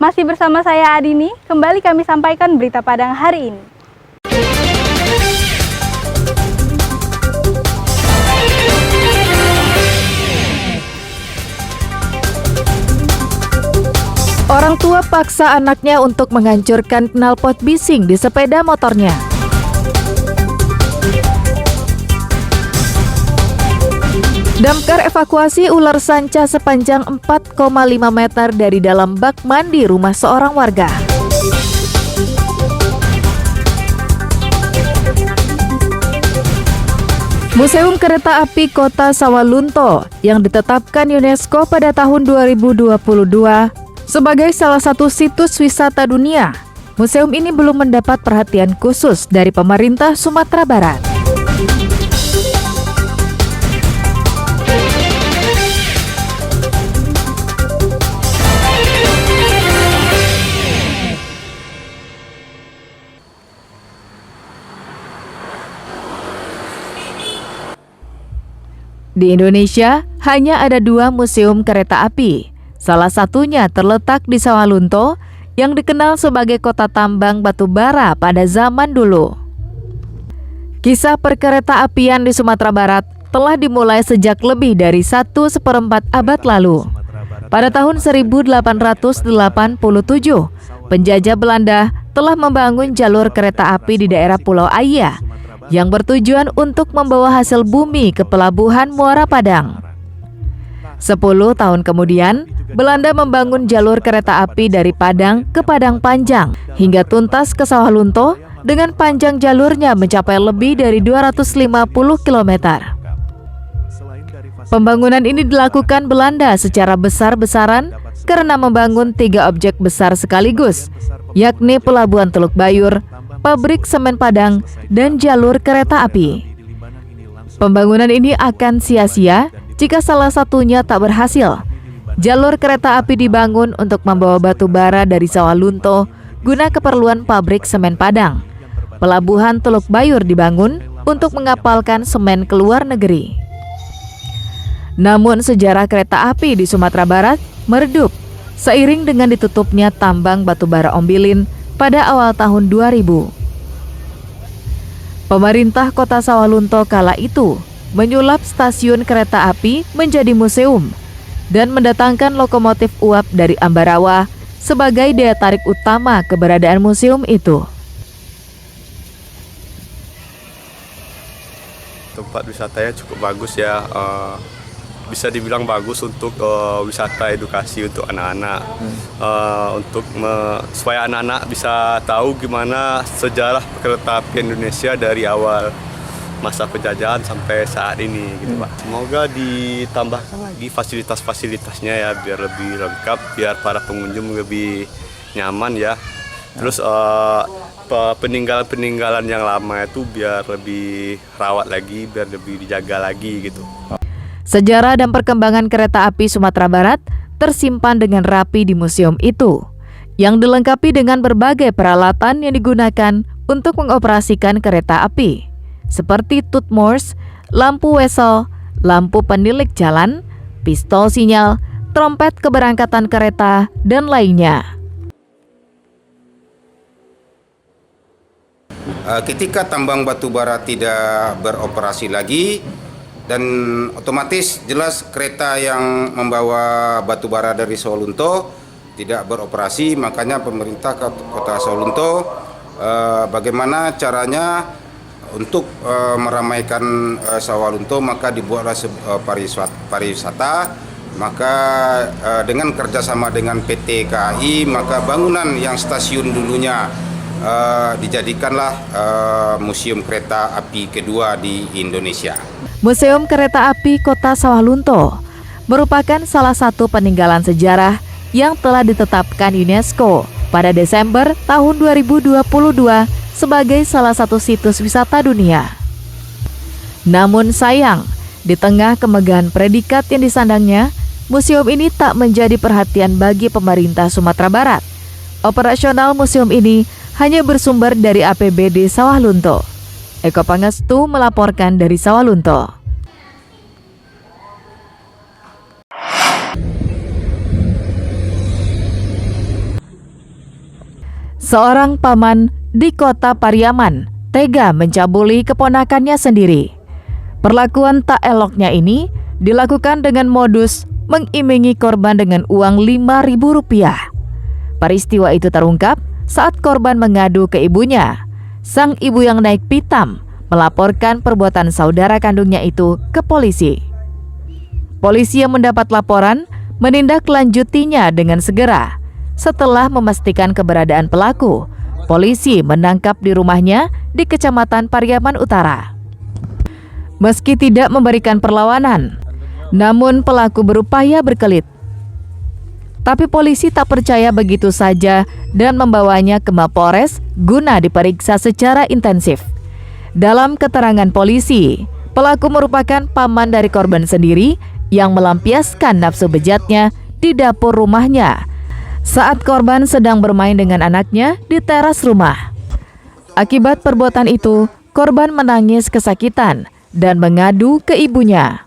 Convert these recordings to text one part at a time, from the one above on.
Masih bersama saya Adini, kembali kami sampaikan berita Padang hari ini. Orang tua paksa anaknya untuk menghancurkan knalpot bising di sepeda motornya. Damkar evakuasi ular sanca sepanjang 4,5 meter dari dalam bak mandi rumah seorang warga. Museum Kereta Api Kota Sawalunto yang ditetapkan UNESCO pada tahun 2022 sebagai salah satu situs wisata dunia. Museum ini belum mendapat perhatian khusus dari pemerintah Sumatera Barat. Di Indonesia, hanya ada 2 museum kereta api. Salah satunya terletak di Sawalunto, yang dikenal sebagai kota tambang batu bara pada zaman dulu. Kisah perkereta apian di Sumatera Barat telah dimulai sejak lebih dari 1/4 abad lalu. Pada tahun 1887, penjajah Belanda telah membangun jalur kereta api di daerah Pulau Aya, yang bertujuan untuk membawa hasil bumi ke pelabuhan Muara Padang. 10 tahun kemudian, Belanda membangun jalur kereta api dari Padang ke Padang Panjang hingga tuntas ke Sawalunto dengan panjang jalurnya mencapai lebih dari 250 km. Pembangunan ini dilakukan Belanda secara besar-besaran karena membangun 3 objek besar sekaligus, yakni Pelabuhan Teluk Bayur, pabrik semen Padang, dan jalur kereta api. Pembangunan ini akan sia-sia jika salah satunya tak berhasil. Jalur kereta api dibangun untuk membawa batu bara dari Sawalunto guna keperluan pabrik semen Padang. Pelabuhan Teluk Bayur dibangun untuk mengapalkan semen ke luar negeri. Namun sejarah kereta api di Sumatera Barat meredup seiring dengan ditutupnya tambang batu bara Ombilin pada awal tahun 2000. Pemerintah Kota Sawalunto kala itu menyulap stasiun kereta api menjadi museum dan mendatangkan lokomotif uap dari Ambarawa sebagai daya tarik utama keberadaan museum itu. Tempat wisatanya cukup bagus ya, bisa dibilang bagus untuk wisata edukasi untuk anak-anak, supaya anak-anak bisa tahu gimana sejarah kereta api Indonesia dari awal masa penjajahan sampai saat ini gitu Pak. Semoga ditambahkan lagi fasilitas-fasilitasnya ya biar lebih lengkap, biar para pengunjung lebih nyaman ya. Terus peninggalan-peninggalan yang lama itu biar lebih rawat lagi, biar lebih dijaga lagi gitu. Sejarah dan perkembangan kereta api Sumatera Barat tersimpan dengan rapi di museum itu, yang dilengkapi dengan berbagai peralatan yang digunakan untuk mengoperasikan kereta api, seperti tooth Morse, lampu wesel, lampu penilik jalan, pistol sinyal, trompet keberangkatan kereta, dan lainnya. Ketika tambang batu bara tidak beroperasi lagi, dan otomatis jelas kereta yang membawa batu bara dari Sawalunto tidak beroperasi, makanya pemerintah Kota Sawalunto bagaimana caranya untuk meramaikan Sawalunto, maka dibuatlah pariwisata. Maka dengan kerjasama dengan PT KAI, maka bangunan yang stasiun dulunya dijadikanlah museum kereta api kedua di Indonesia. Museum Kereta Api Kota Sawalunto merupakan salah satu peninggalan sejarah yang telah ditetapkan UNESCO pada Desember tahun 2022 sebagai salah satu situs wisata dunia. Namun sayang, di tengah kemegahan predikat yang disandangnya, museum ini tak menjadi perhatian bagi pemerintah Sumatera Barat. Operasional museum ini hanya bersumber dari APBD Sawalunto. Eko Pangestu melaporkan dari Sawalunto. Seorang paman di kota Pariaman tega mencabuli keponakannya sendiri. Perlakuan tak eloknya ini dilakukan dengan modus mengiming-imingi korban dengan uang Rp5.000. Peristiwa itu terungkap saat korban mengadu ke ibunya. Sang ibu yang naik pitam melaporkan perbuatan saudara kandungnya itu ke polisi. Polisi yang mendapat laporan menindaklanjutinya dengan segera. Setelah memastikan keberadaan pelaku, polisi menangkap di rumahnya di Kecamatan Pariaman Utara. Meski tidak memberikan perlawanan, namun pelaku berupaya berkelit. Tapi polisi tak percaya begitu saja dan membawanya ke Mapolres guna diperiksa secara intensif. Dalam keterangan polisi, pelaku merupakan paman dari korban sendiri yang melampiaskan nafsu bejatnya di dapur rumahnya saat korban sedang bermain dengan anaknya di teras rumah. Akibat perbuatan itu, korban menangis kesakitan dan mengadu ke ibunya.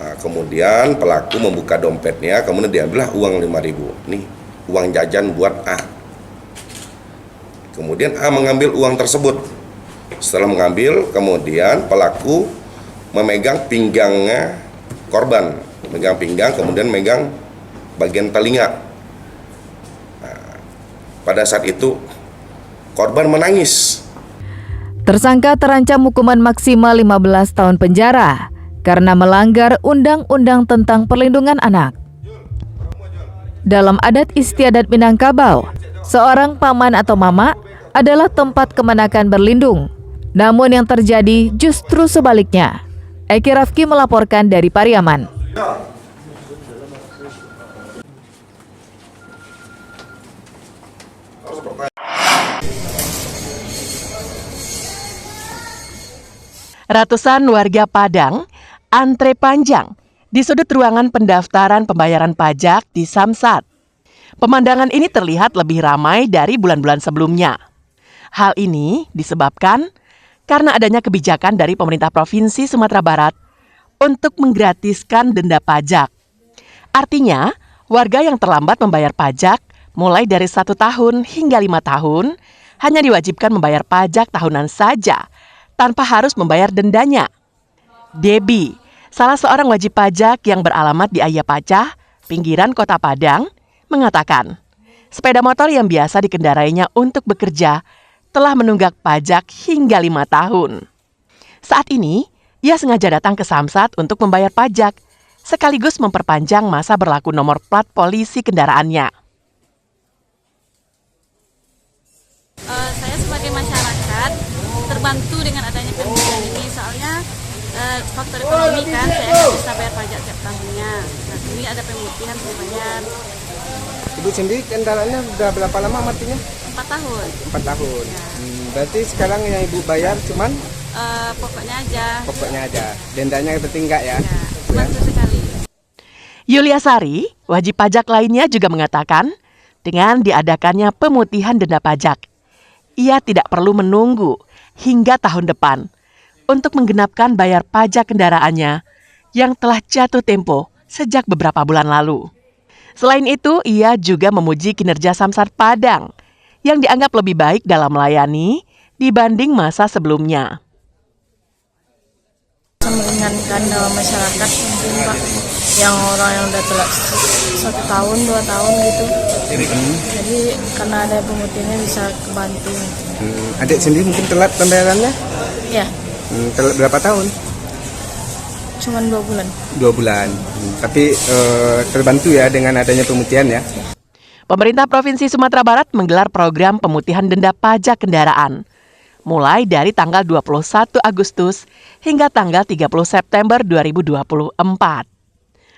Nah, kemudian pelaku membuka dompetnya, kemudian diambillah uang 5.000. Nih, uang jajan buat A. Kemudian A mengambil uang tersebut. Setelah mengambil, kemudian pelaku memegang pinggangnya korban, megang pinggang, kemudian megang bagian telinga. Nah, pada saat itu korban menangis. Tersangka terancam hukuman maksimal 15 tahun penjara karena melanggar Undang-Undang tentang Perlindungan Anak. Dalam adat istiadat Minangkabau, seorang paman atau mama adalah tempat kemenakan berlindung. Namun yang terjadi justru sebaliknya. Eki Rafki melaporkan dari Pariaman. Ratusan warga Padang antre panjang di sudut ruangan pendaftaran pembayaran pajak di Samsat. Pemandangan ini terlihat lebih ramai dari bulan-bulan sebelumnya. Hal ini disebabkan karena adanya kebijakan dari pemerintah Provinsi Sumatera Barat untuk menggratiskan denda pajak. Artinya, warga yang terlambat membayar pajak mulai dari 1 tahun hingga 5 tahun hanya diwajibkan membayar pajak tahunan saja tanpa harus membayar dendanya. Debbie, salah seorang wajib pajak yang beralamat di Ayapacah, pinggiran Kota Padang, mengatakan, sepeda motor yang biasa dikendarainya untuk bekerja telah menunggak pajak hingga 5 tahun. Saat ini, ia sengaja datang ke Samsat untuk membayar pajak, sekaligus memperpanjang masa berlaku nomor plat polisi kendaraannya. Saya sebagai masyarakat terbantu dengan adanya pemutihan ini, soalnya faktor ekonomi kan, saya nggak bisa bayar pajak tiap tahunnya. Nah, ini ada pemutihan lumayan. Ibu sendiri kendaraannya sudah berapa lama matinya? 4 tahun. 4 tahun. Ya. Berarti sekarang yang ibu bayar cuman Pokoknya aja. pokoknya aja. Dendanya berarti enggak ya? Ya, bantu sekali. Yulia Sari, wajib pajak lainnya juga mengatakan, dengan diadakannya pemutihan denda pajak, ia tidak perlu menunggu hingga tahun depan untuk menggenapkan bayar pajak kendaraannya yang telah jatuh tempo sejak beberapa bulan lalu. Selain itu, ia juga memuji kinerja Samsat Padang yang dianggap lebih baik dalam melayani dibanding masa sebelumnya. Meringankan dalam masyarakat mungkin Pak, yang orang yang udah telat 1 tahun 2 tahun gitu. Jadi karena ada pemutihannya bisa kebantu. Adik sendiri mungkin telat pembayarannya? Ya, Telat berapa tahun? cuman 2 bulan. 2 bulan. Tapi terbantu ya dengan adanya pemutihan ya. Pemerintah Provinsi Sumatera Barat menggelar program pemutihan denda pajak kendaraan mulai dari tanggal 21 Agustus hingga tanggal 30 September 2024.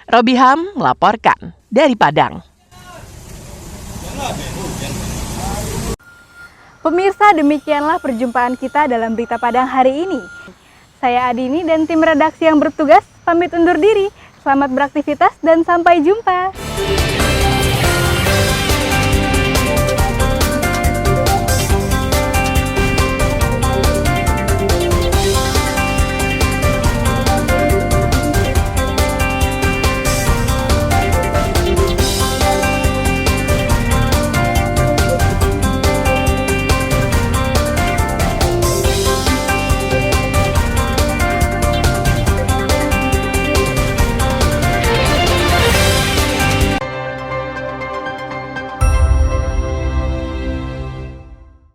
Robiham melaporkan dari Padang. Pemirsa, demikianlah perjumpaan kita dalam Berita Padang hari ini. Saya Adini dan tim redaksi yang bertugas pamit undur diri. Selamat beraktivitas dan sampai jumpa.